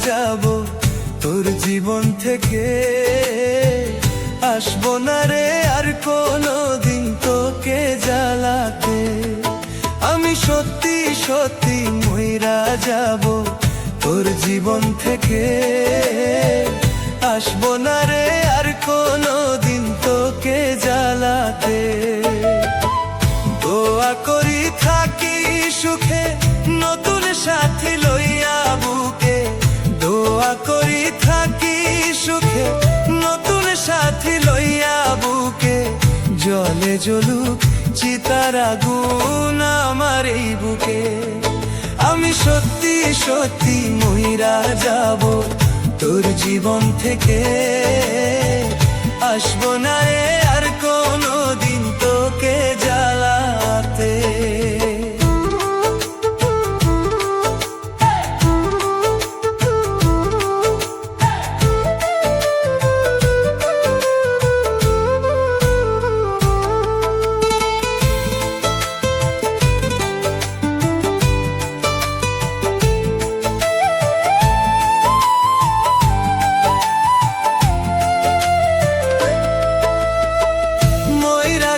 যাব তোর জীবন থেকে। আসবো না রে আর কোনোদিন তোকে জ্বালাতে। আমি সত্যি সত্যি মইরা যাব তোর জীবন থেকে। আসবো না রে আর কোনোদিন তোকে জ্বালাতে। দোয়া করি থাকি সুখে নতুন সাথী লইয়া বুকে। দোয়া করি থাকি সুখে নতুন সাথী লইয়া বুকে। জলে জ্বলুক চিতার আগুন আমার এই বুকে। আমি সত্যি সত্যি মইরা যাব তোর জীবন থেকে। আসবো না রে আর কোনোদিন তোকে জ্বালাতে।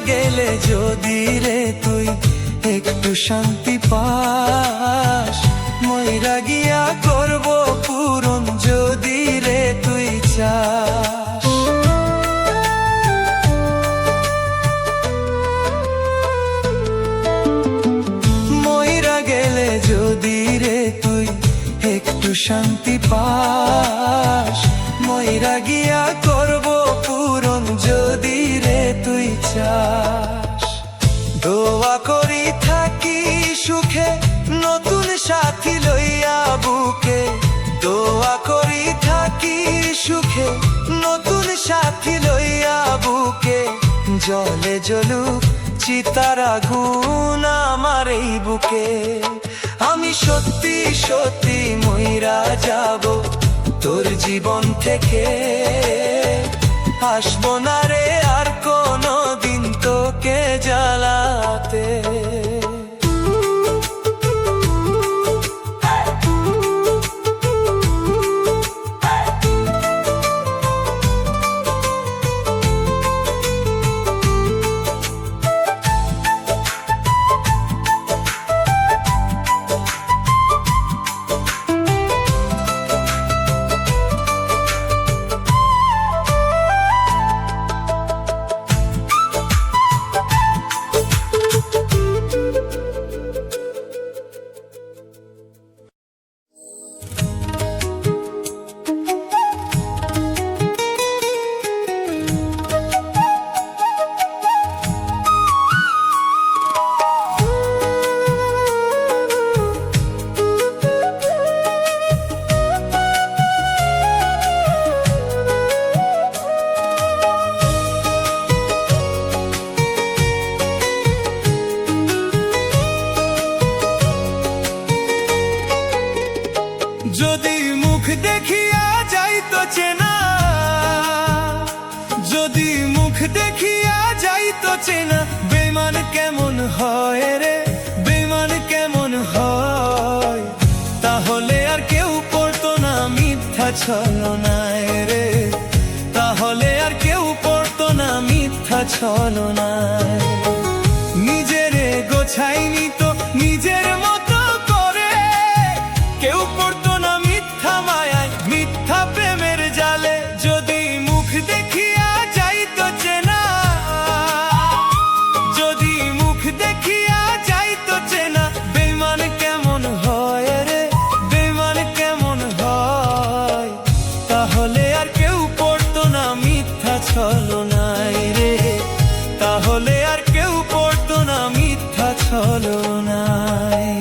গেলে যদি রে তুই একটু শান্তি পাস। মইরা গিয়া করব পূরণ যদি রে তুই চাস। মইরা গেলে যদি রে তুই একটু শান্তি পাস। মইরা গিয়া করব পূরণ যদি রে তুই চাস। দোয়া করি থাকি সুখে নতুন সাথী লইয়া বুকে। দোয়া করি থাকি সুখে নতুন সাথী লইয়া বুকে। জলে জ্বলুক চিতার আগুন আমার এই বুকে। আমি সত্যি সত্যি মইরা যাব তোর জীবন থেকে। আসবো না রে আর কোনোদিন তোকে জ্বালাতে। যদি মুখ দেখিয়া যাইতো চেনা। যদি মুখ দেখিয়া যাইতো চেনা। বেমান কেমন হয় রে বেমান কেমন হয়। তাহলে আর কেউ পড়তো না মিথ্যা ছলনায় রে। তাহলে আর কেউ পড়তো না মিথ্যা ছলনায়। নিজেরে গোছাই নিত নিজের মতো করে। কেউ পড়তো না মিথ্যা মায়ায় মিথ্যা প্রেমের জালে। যদি মুখ দেখিয়া যাইতো চেনা। যদি মুখ দেখিয়া যাইতো চেনা। বেমান কেমন হয় রে বেমান কেমন হয়। তাহলে আর কেউ পড়তো না মিথ্যা ছলনায় রে। তাহলে আর কেউ পড়তো না মিথ্যা ছলনায়।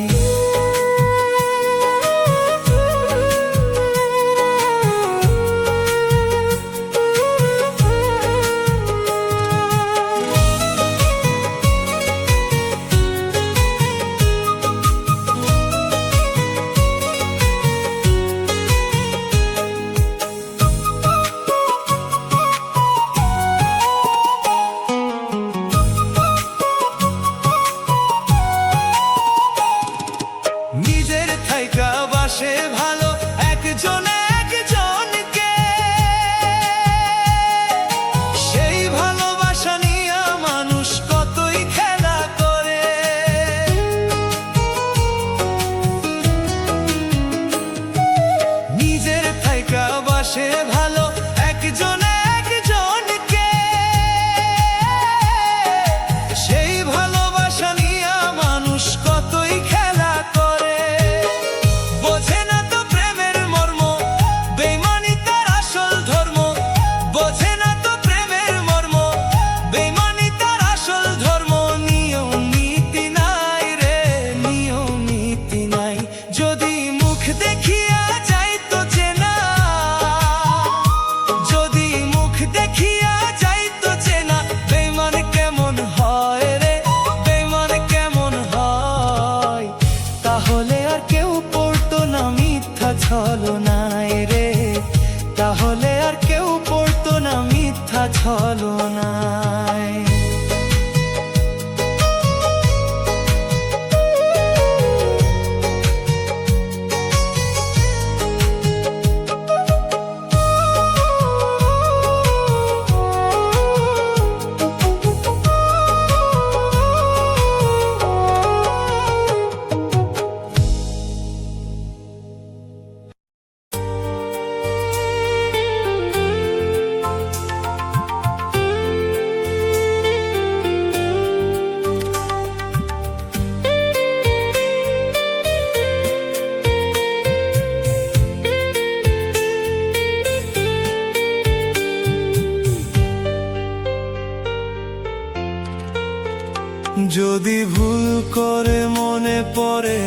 ছলনায় রে, তাহলে আর কেউ পড়তো না মিথ্যা ছলনায়। যদি ভুল করে মনে পড়ে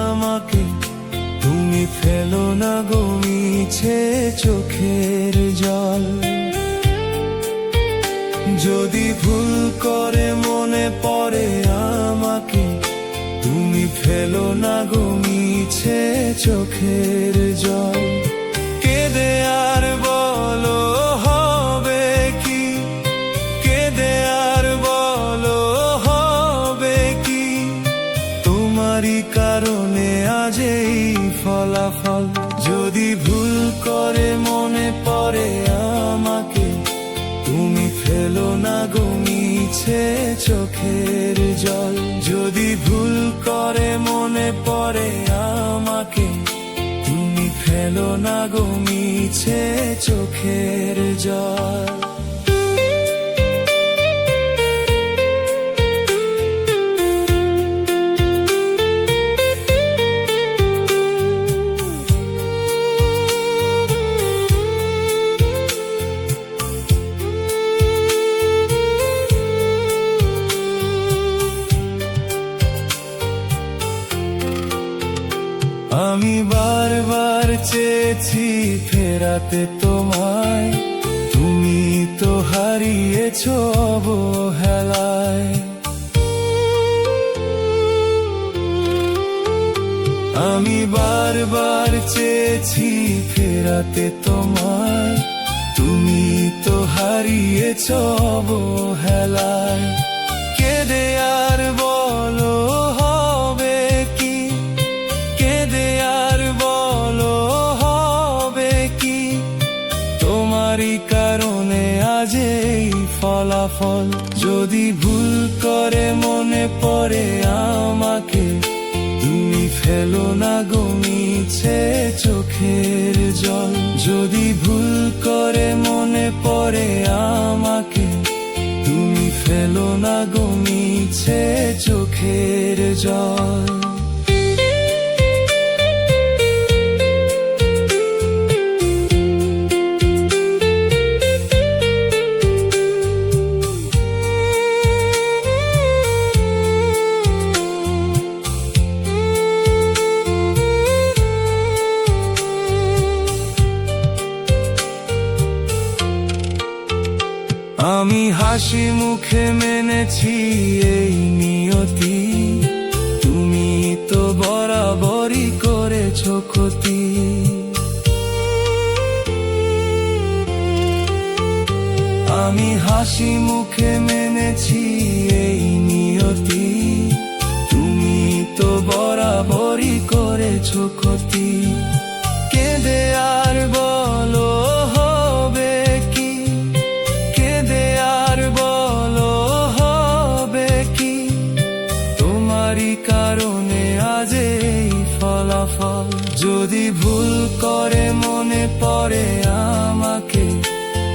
আমাকে, তুমি ফেলো না গো মিছে চোখের জল। যদি ভুল করে মনে পড়ে আমাকে, তুমি ফেলো না গো মিছে চোখের জল। কেঁদে আর বলো হবে কি, কেঁদে আর বলো হবে কি, তোমারই কারণে আজ এই ফলাফল। যদি ভুল করে মনে পড়ে আমাকে, তুমি ফেলো না গো মিছে চোখের জল। যদি ভুল করে মনে পড়ে আমাকে, তুমি ফেলো না গো মিছে চোখের জল। আমি বারবার চেয়েছি ফেরাতে তোমায়, তুমি তো হারিয়েছ অবহেলায়। আমি বারবার চেয়েছি ফেরাতে তোমায়, তুমি তো হারিয়েছ অবহেলায়। কেঁদে আর বলো হবে কি, কেঁদে আর বলো হবে কি, তোমারই কারণে আজ এই ফলাফল। যদি ভুল করে মনে পড়ে আমাকে, তুমি ফেলো না গো মিছে চোখের জল। যদি ভুল করে মনে পড়ে আমাকে, তুমি ফেলো না গো মিছে চোখের জল। আমি হাসি মুখে মেনেছি এই নিয়তি, তুমি তো বরাবরই করেছো ক্ষতি। আমি হাসি মুখে মেনেছি এই নিয়তি, তুমি তো বরাবরই করেছো ক্ষতি। কেঁদে আর বলো হবে কি, কেঁদে আর বলো হবে কি, তোমারই কারণে আজ এই ফলাফল। যদি ভুল করে মনে পড়ে আমাকে,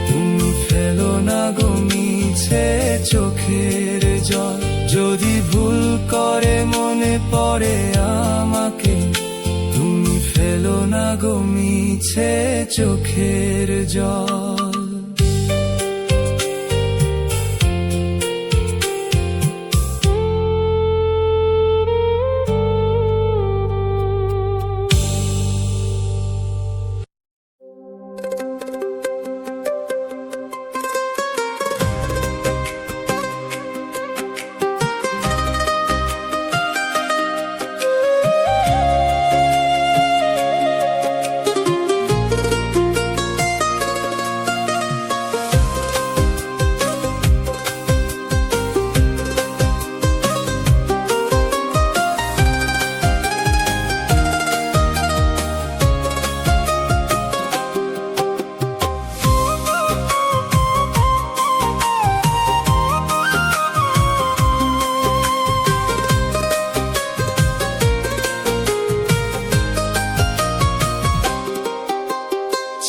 তুমি ফেলো না গো মিছে চোখের জল। যদি ভুল করে মনে পড়ে আমাকে, তুমি ফেলো না গো মিছে চোখের জল।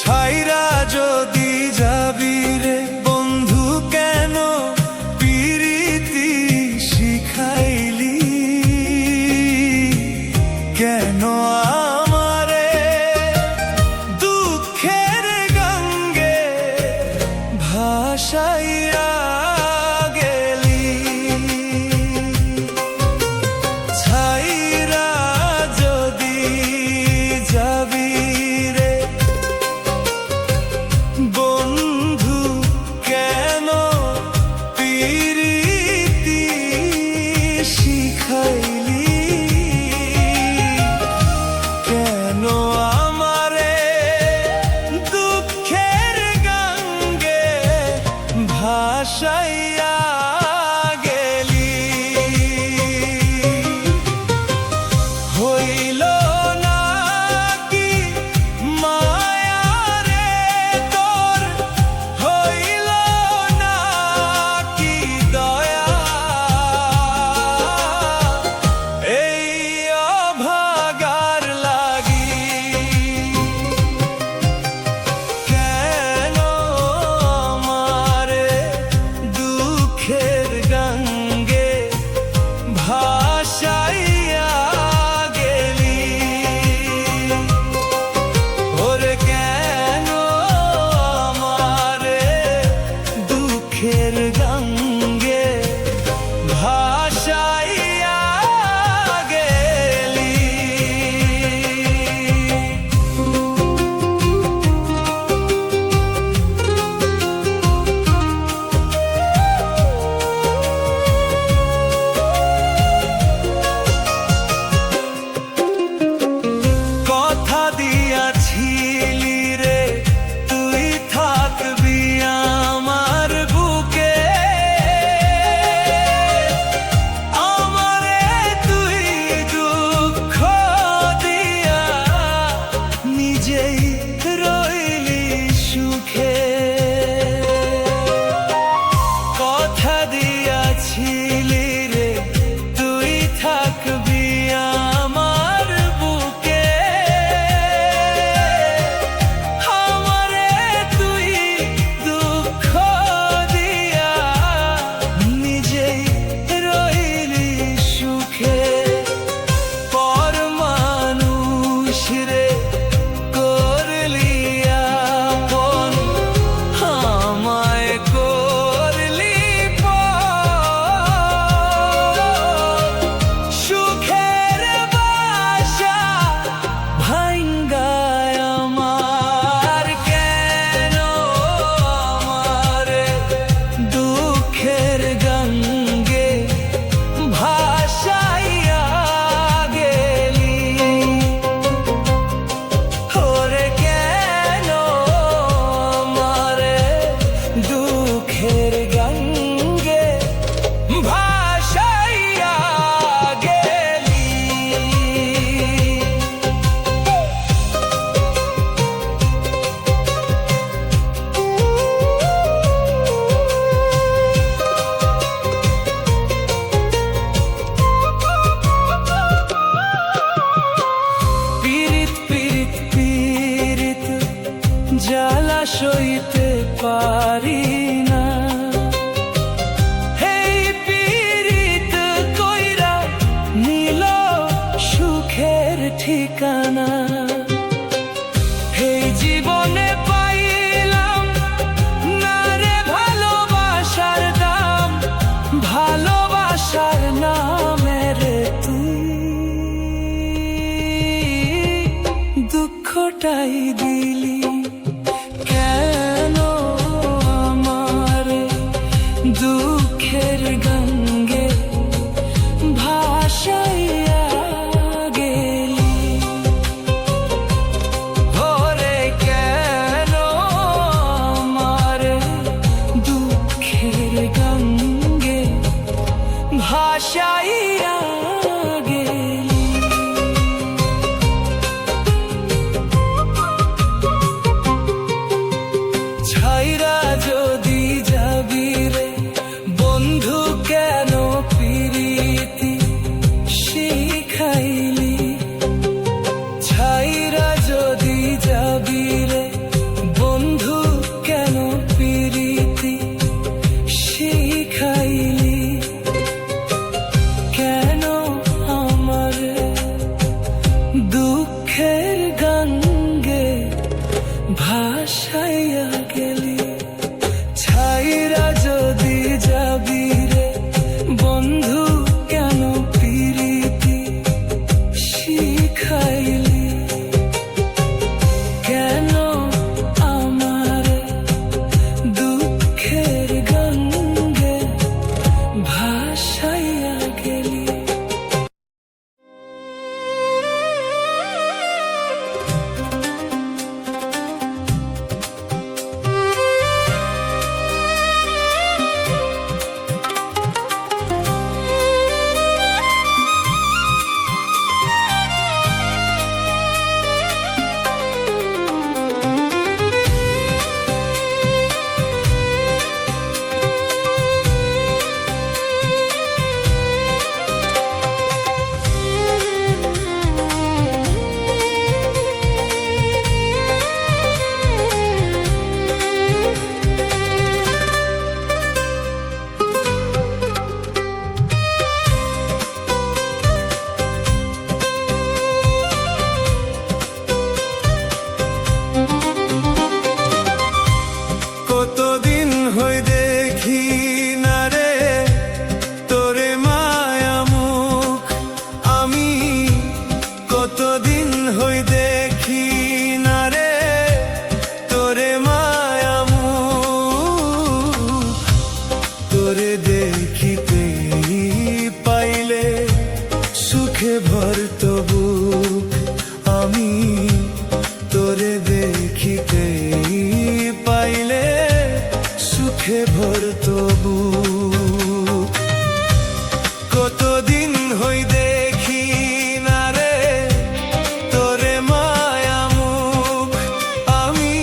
ছাইরা যদি যাবি রে বন্ধু কেন পিরিতি শিখাইলি কেন আমারে দুঃখের গঙ্গে ভাসাইয়া গেলি ছাইরা যদি যাবি রে বন্ধু কেন পিরিতি শিখাইলি কেন আমারে দুঃখের গঙ্গে ভাসাইয়া গেলি হইল না কি মায়া রে তোর হইল না কি দয়া এই অভাগার লাগি কেন আমারে দুঃখের গঙ্গে ভাসাইয়া গেলি ওরে কেন আমারে দুঃখের গঙ্গে ভাসাইয়া গেলি কথা দিয়াছিলি রে তুই থাকবি আমার বুকে আমারে তুই দুঃখ দিয়া নিজেই রইলি সুখে কথা দিয়াছিলি রে তুই থাকবি আমার বুকে আমারে তুই দুঃখ দিয়া নিজেই রইলি সুখে পর মানুষ রে করলি আপন আমায় করলি পর সুখের বাসা ভাঙ্গায় আমার কেন আমারে দুঃখের গঙ্গে ভাসাইয়া গেলি ওরে কেন আমারে দুঃখের গঙ্গে ভাসাইয়া গেলি পীড়িত পীড়িত পীড়িত জ্বালা সইতে পারি না এই পীড়িত কইরা নিল সুখের ঠিকানা এই জীবনে পাইলাম না রে ভালোবাসার দাম ভালোবাসার নামে রে তুই দুঃখটাই দিলি কেন আমারে দুঃখের গঙ্গে ভাসাইয়া গেলি ওরে কেন আমারে দুঃখের গঙ্গে ভাসাইয়া গেলি ভাসাইয়া গেলি ছাইরা যদি যাবি রে বন্ধু কেন প্রীতি শিখাইলি কেন আমার দুঃখের গঙ্গে ভাসাইয়া গেলি। কতদিন হই দেখি না রে তোরে মায়া মুখ আমি কতদিন হই দেখি না রে তোরে মায়া মুখ তোরে দেখিতে পাইলে সুখে ভরত বুক আমি তোরে দেখিতে পাইলে সুখে ভরত বুক কতদিন হই দেখি না রে তোরে মায়া মুখ আমি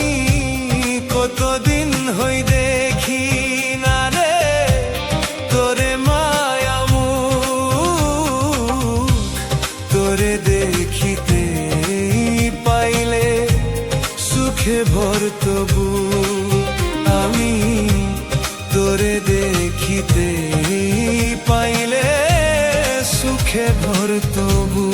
কতদিন হই দেখি না রে তোরে মায়া মুখ তোরে দেখিতে পাইলে সুখে ভরত বুক আমি তোরে দেখিতে পাইলে সুখে ভরত বুক।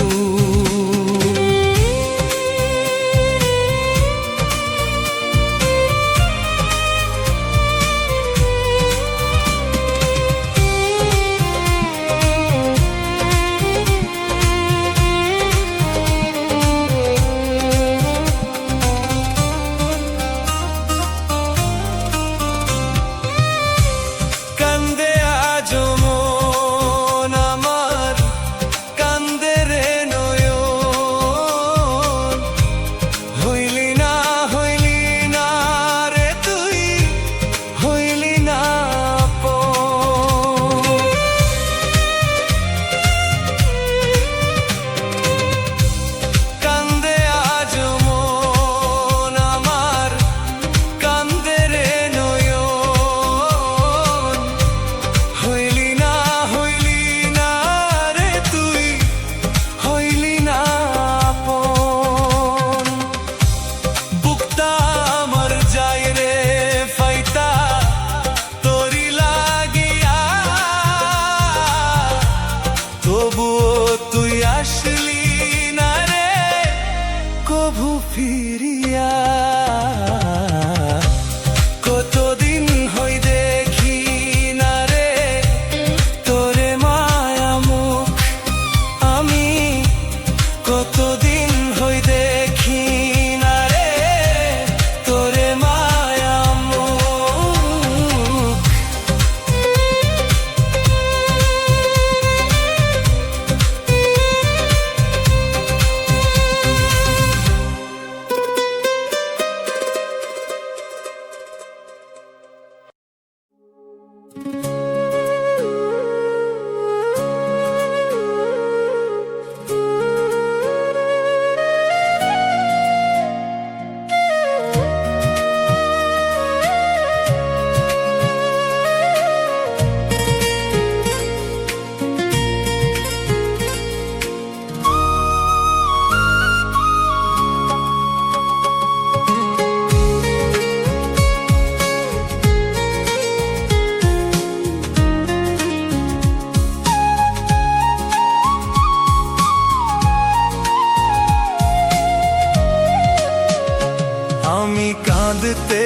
আমি কাঁদতে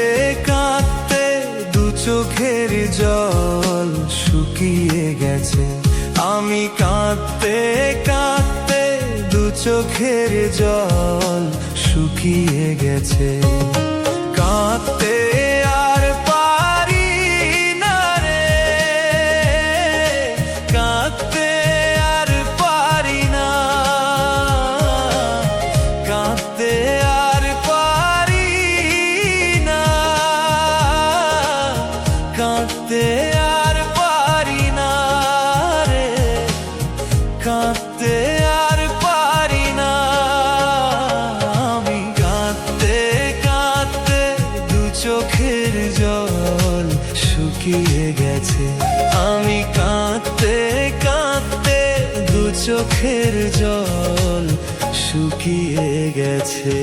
কাঁদতে দু চোখের জল শুকিয়ে গেছে। আমি কাঁদতে কাঁদতে দু চোখের জল শুকিয়ে গেছে। কাঁদতে আর পারি না রে, কাঁদতে আর পারি না, কাঁদতে আর পারি না, কাঁদতে আর পারি না রে, কাঁদতে আর পারি না। আমি কাঁদতে কাঁদতে দু চোখের জল শুকিয়ে গেছে। আমি কাঁদতে কাঁদতে দু চোখের জল শুকিয়ে গেছে।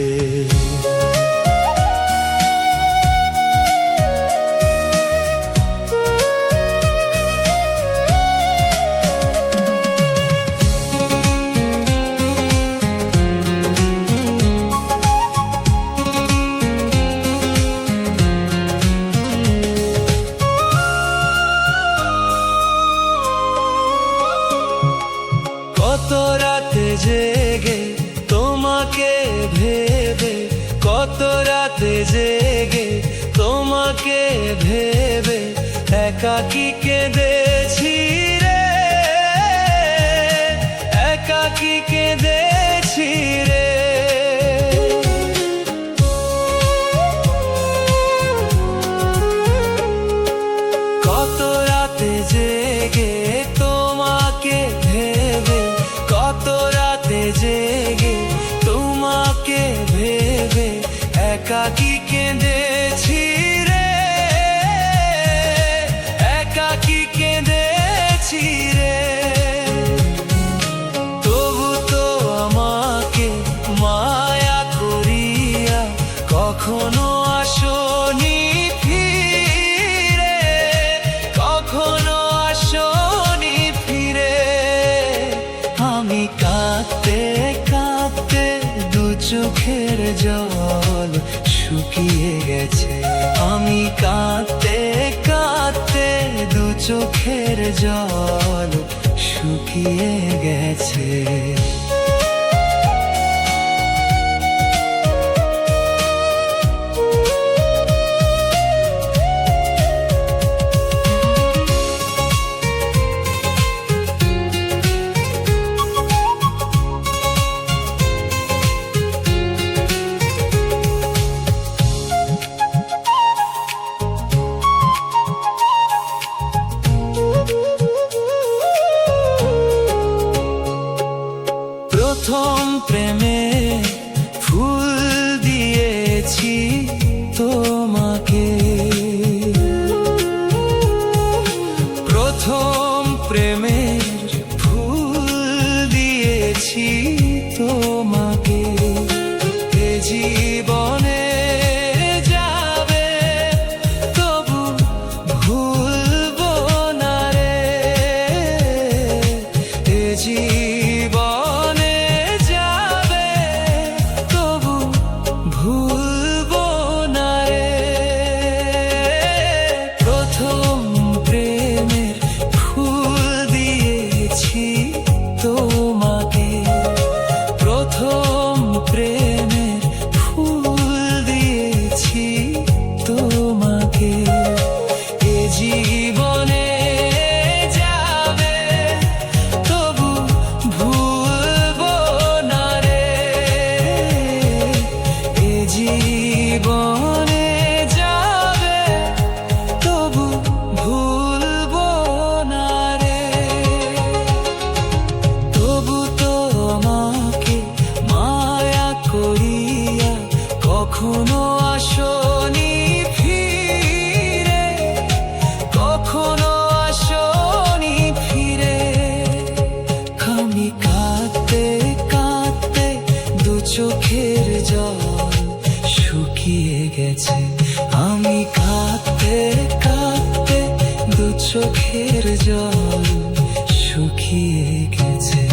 কত রাতে জেগে তোমাকে ভেবে, কত রাতে জেগে তোমাকে ভেবে একাকী কেঁদেছি রে, একাকী কেঁদেছি রে। কত রাতে জেগে তোমাকে ভেবে, কত রাতে জেগে তোমাকে ভেবে একাকী কেঁদেছি রে, একাকী কেঁদেছি রে। তবু তো আমাকে মায়া করিয়া কখনো আসনি ফিরে, কখনো আসনি ফিরে। আমি কাঁদতে কাঁদতে দু চোখের জল শুকিয়ে গেছে। আমি কাঁদতে কাঁদতে দু চোখের জল শুকিয়ে গেছে। প্রথম প্রেমে ফুল দিয়েছি তোমাকে, প্রথম প্রেমের ফুল দিয়েছি তোমাকে। এ জীবনে যাবে তবু ভুলবো না রে, এ জীবনে যাবে তবু ভুলবো না রে। প্রথম প্রেমের ফুল দিয়েছি তোমাকে, প্রথম প্রেমের ফুল দিয়েছি তোমাকে। এ জীবনে যাবে তবু ভুলবো না রে, এ জীবনে যাবে তবু ভুলবো না রে। তবু তো আমাকে মায়া করিয়া কখনো আসনি ফিরে, কখনো আসনি ফিরে। আমি কাঁদতে কাঁদতে দু চোখের জল শুকিয়ে গেছে। আমি কাঁদতে কাঁদতে দু চোখের জল শুকিয়ে গেছে।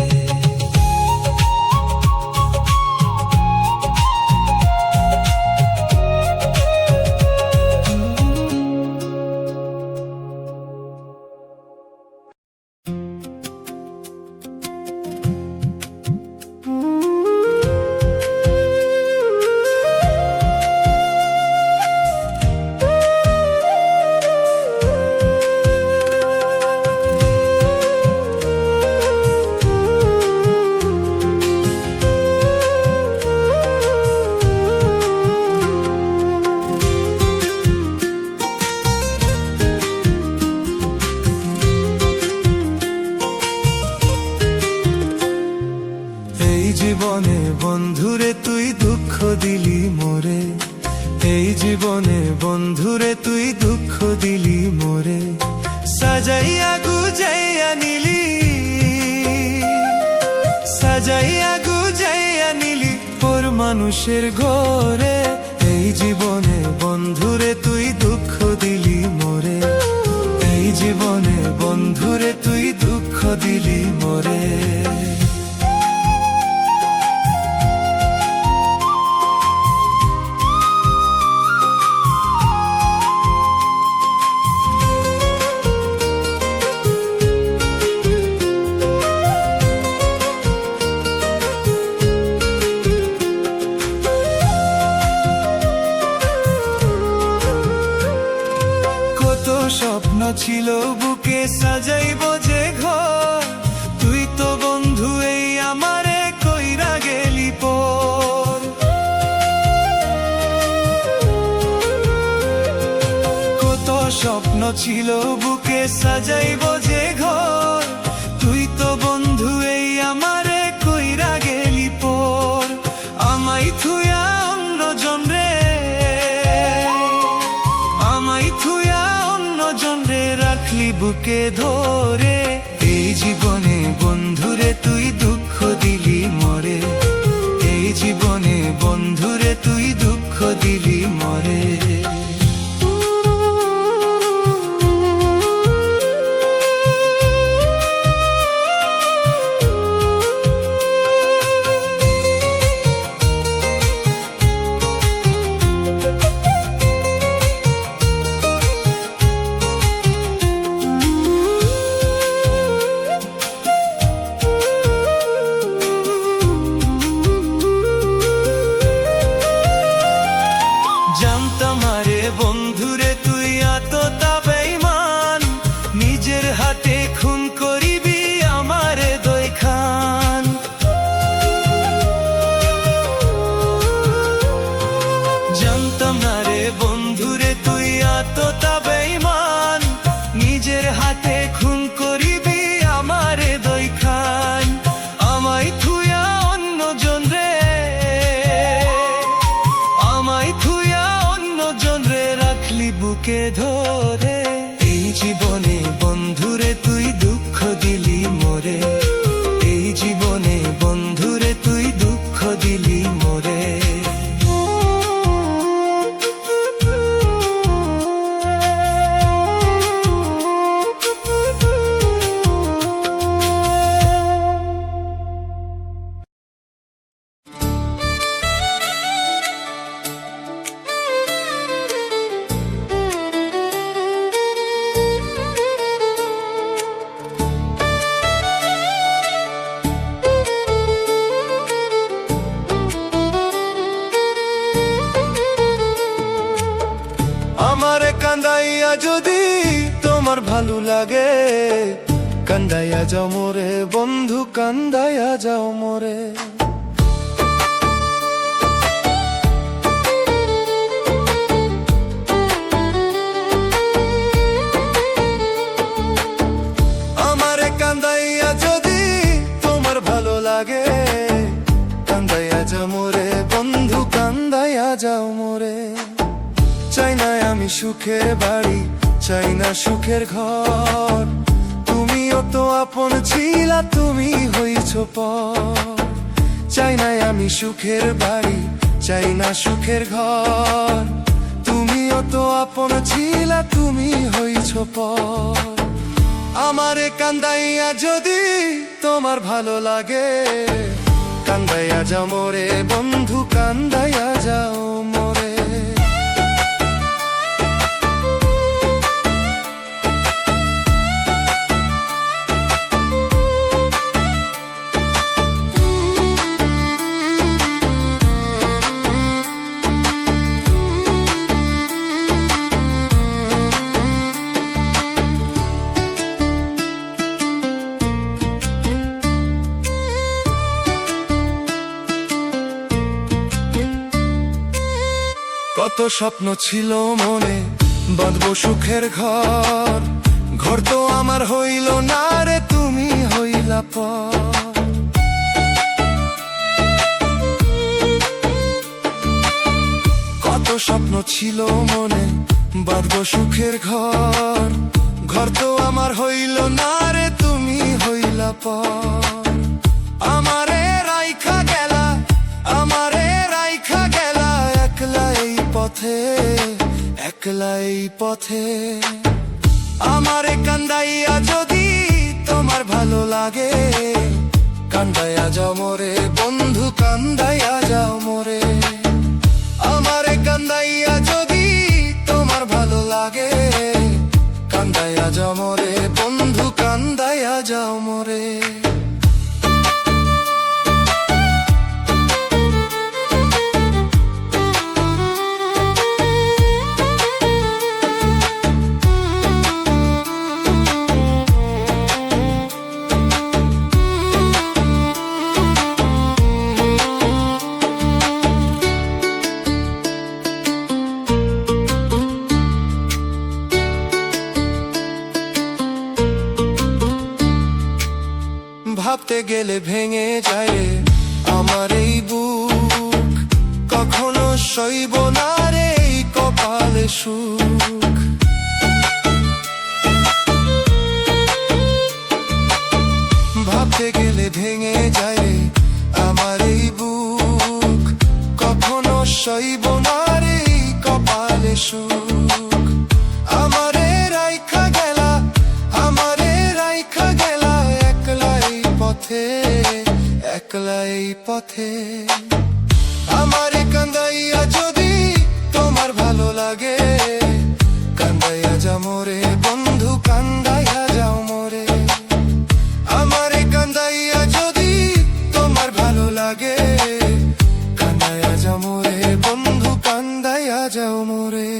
কিসের ঘরে, এই জীবনে বন্ধুরে তুই দুঃখ দিলি মোরে, এই জীবনে বন্ধুরে তুই দুঃখ দিলি মোরে। স্বপ্ন ছিল বুকে সাজাইব যে ঘর, তুই তো বন্ধু এই আমারে কইরা গেলি পর। কত স্বপ্ন ছিল বুকে সাজাইব যে ঘর, তুই তো বন্ধু এই আমারে কইরা গেলি পর। আমায় থুয়া অন্যজন রে, আমায় থুয়া জনরে রাখলি বুকে ধরে, এই জীবনে বন্ধুরে তুই দুঃখ দিলি মরে, এই জীবনে বন্ধুরে তুই দুঃখ দিলি মরে। জানতাম আরে বন্ধুরে তুই এতটা বেঈমান, নিজের হাতে খুন করিবি আমারে দুই খান। জানতাম না রে বন্ধুরে তুই এতটা বেঈমান, নিজের হাতে খুন করিবি আমারে দুই খান। আমায় থুয়া অন্যজন রে, আমায় থুয়া জনরে রাখলি বুকে ধরে, এই জীবনে বন্ধুরে তুই দুঃখ দিলি মোরে, এই জীবনে বন্ধুরে তুই দুঃখ দিলি মোরে। আমারে কান্দাইয়া যদি তোমার ভালো লাগে, কান্দাইয়া যাও মোরে বন্ধু, কান্দাইয়া যাও মোরে। আমারে কান্দাইয়া যদি তোমার ভালো লাগে, কান্দাইয়া যাও মোরে বন্ধু, কান্দাইয়া যাও মোরে। চাই না আমি সুখের বাড়ি, চাই না সুখের ঘর, তুমিও তো আপন ছিলা, তুমি হইছ পর। চাই না আমি সুখের বাড়ি, চাই না সুখের ঘর, তুমিও তো আপন ছিলা, তুমি হইছ পর। আমারে কান্দাইয়া যদি তোমার ভালো লাগে, কান্দাইয়া যাও মোরে বন্ধু, কান্দাইয়া যাও মোরে। কত স্বপ্ন ছিল মনে, বাঁধবো সুখের ঘর, ঘর তো আমার হইল না রে, তুমি হইলা পর। কত স্বপ্ন ছিল মনে, বাঁধবো সুখের ঘর, ঘর তো আমার হইল না রে, তুমি হইলা পর। আমারে রাইখা গেলা, আমারে রাইখা পথে, একলাই পথে। আমারে কান্দাইয়া যদি তোমার ভালো লাগে, কান্দাইয়া যাও মোরে বন্ধু, কান্দাইয়া যাও মোরে। আমারে কান্দাইয়া যদি তোমার ভালো লাগে, কান্দাইয়া যাও মোরে বন্ধু, কান্দাইয়া যাও মোরে। ভাবতে গেলে ভেঙে যায় রে আমার এই বুক, কখনো সইব না রে এই কপালে সুখ। ভাবতে গেলে ভেঙে যায় রে আমার এই বুক, কখনো সইব না রে এই কপালে সুখ। আমারে রাইখা গেলা, আমারে রাইখা গেলা একলাই পথে, একলাই পথে। আমারে কান্দাইয়া যদি তোমার ভালো লাগে, কান্দাইয়া যাও মোরে বন্ধু, কান্দাইয়া যাও মোরে। আমারে কান্দাইয়া যদি তোমার ভালো লাগে, কান্দাইয়া যাও মোরে বন্ধু, কান্দাইয়া যাও মোরে।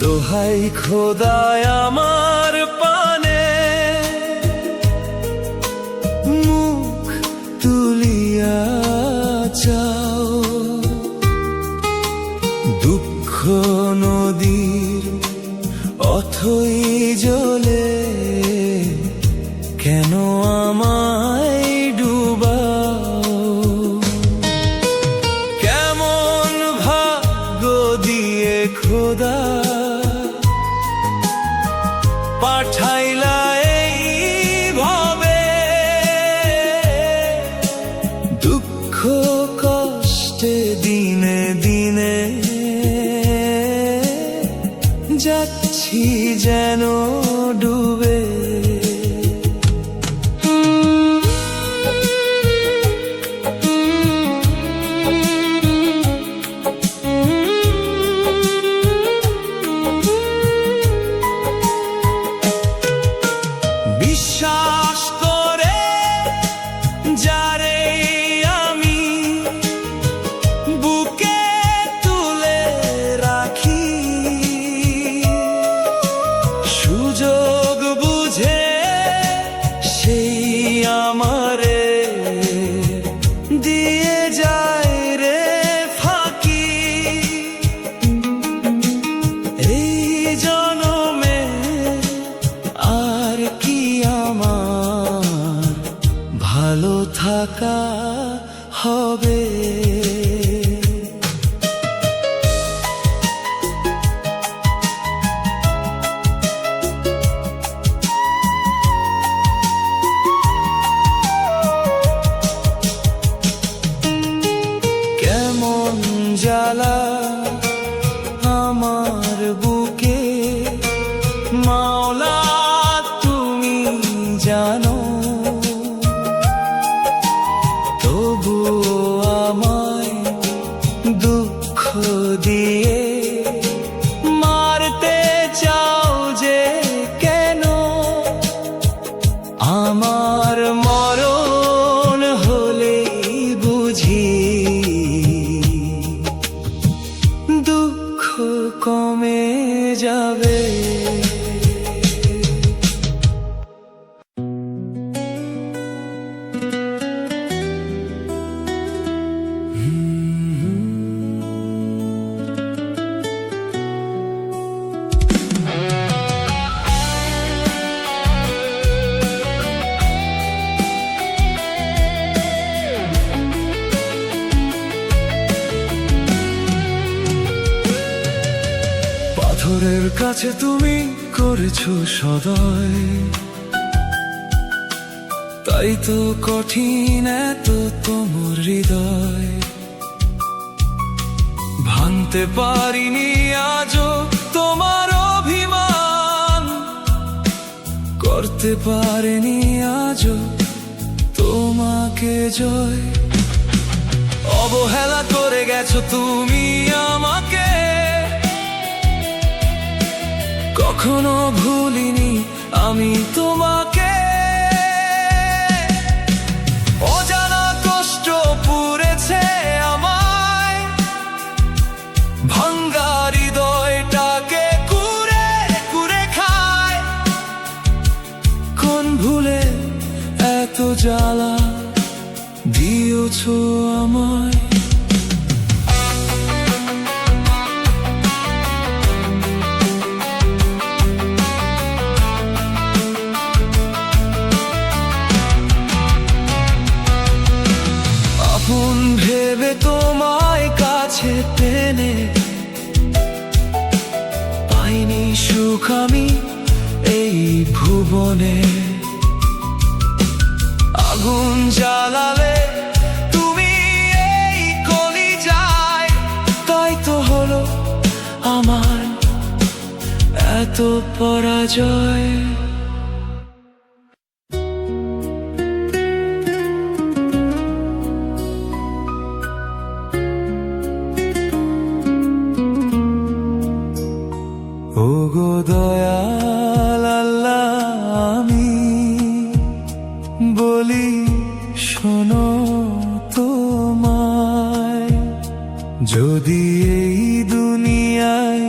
দোহাই খোদায় আমার পানে, মুখ তুলিয়া চাও। দুঃখ নদীর অথই জলে কেন আমায় ডুবাও। কেমন ভাগ্য দিয়ে খোদা পাঠাইলা এই ভাবে, দুঃখ কষ্টে দিনে দিনে যাচ্ছি যেন ডুবে। বিশ্বাস করে যারে আমি বুকে তুলে রাখি, সুযোগ বুঝে সেই আমারে দিয়ে যায় রে ফাঁকি। এই জনমে আর কি আমার ভালো থাকা হবে। কেমন জ্বালা আমার বুকে মাওলা তুমি জানো, তবু আমায় দুঃখ দিয়ে মারতে চাও যে কেন। আমার মরণ হলেই বুঝি কমে যাবে। পাথরের কাছে তুমি করেছো সদয়, তাই তো কঠিন এত তোমার হৃদয়। ভাঙতে পারিনি আজও তোমার অভিমান, করতে পারিনি আজও তোমাকে জয়। অবহেলা করে গেছো তুমি আমাকে, কখনো ভুলিনি আমি তোমাকে। অজানা কষ্ট পুড়েছে আমায়, ভাঙ্গা হৃদয়টাকে কুরে কুরে খায়। কোন ভুলে এত জ্বালা দিয়েছো আমায়। আপন ভেবে তোমায় কাছে টেনে পাইনি সুখ আমি এই ভুবনে। আগুন জ্বালালে তুমি এই কলিজায়, তাই তো হলো আমার এত পরাজয়। ওগো দয়াল আল্লাহ আমি বলি শোনো তোমায়, যদি এই দুনিয়ায়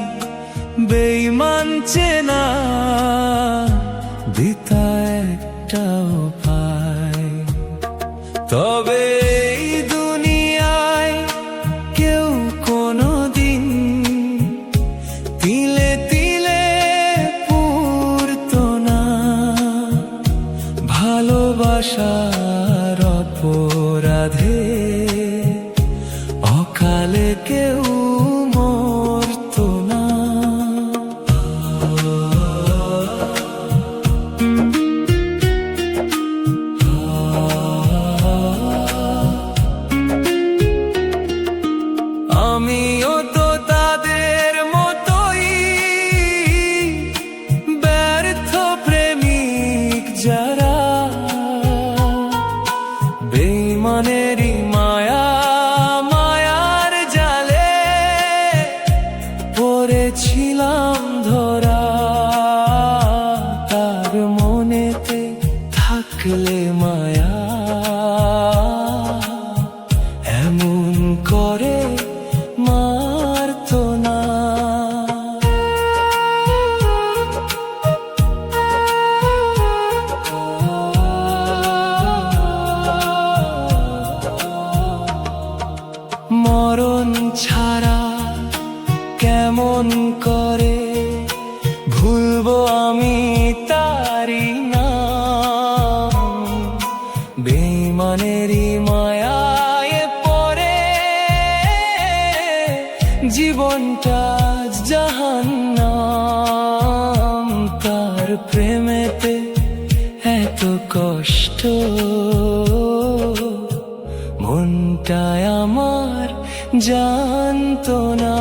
বেঈমান চেনা দিতা একটা উপায়, তবে এই দুনিয়ায় কেউ কোনোদিন তিলে তিলে পুরতো না ভালোবাসার অপরাধে। অকালে কেউ মরতো না। আমিও তো তাদের মতোই ব্যর্থ প্রেমিক যারা, বেঈমানেরই মায়া মায়ার জালে পড়েছিলাম ধরা। তার মনেতে থাকলে মায়া এমন করে মারতো না। মরণ ছাড়া কেমন করে ভুলবো আমি তারি নাম। বেঈমানেরই মায়ায় পড়ে জীবনটা জাহান্নাম। তার প্রেমেতে এত কষ্ট মনটায় আমার জানতো না।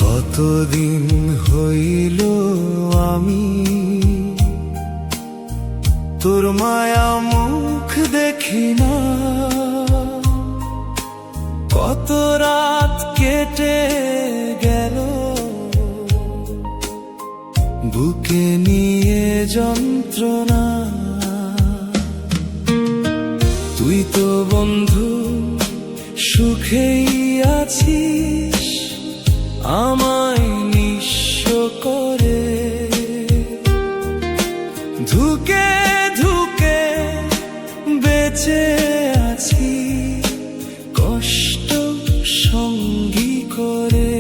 কত কতদিন হইল আমি তোর মায়া মুখ দেখি না, কত রাত কেটে গেল বুকে নিয়ে যন্ত্রণা। তুই তো বন্ধু সুখেই আছিস আমায় নিঃস্ব করে, ধুকে ধুকে বেঁচে আছি কষ্ট সঙ্গী করে।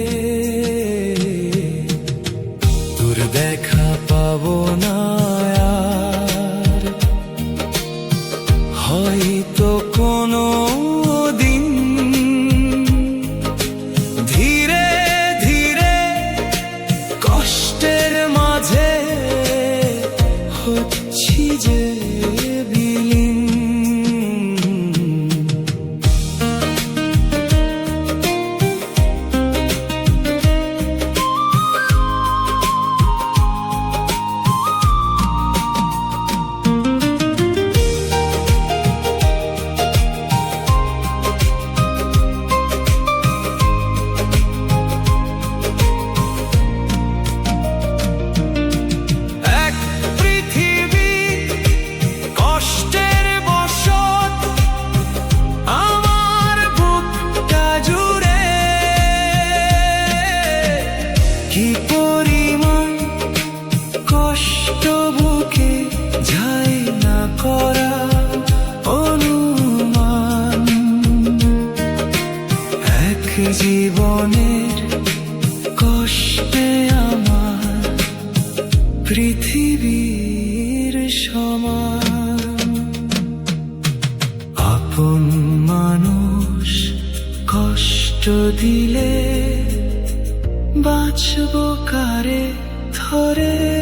তোর দেখা পাবো না আর, হয়তো কোনো দিন ধীরে ধীরে কষ্টের মাঝে হচ্ছি যে বিলীন। কি পরিমাণ কষ্ট বুকে যায় না করা অনুমান, এক জীবনের কষ্টে আমার পৃথিবীর সমান। আপন মানুষ কষ্ট দিলে বাঁচব কারে ধরে।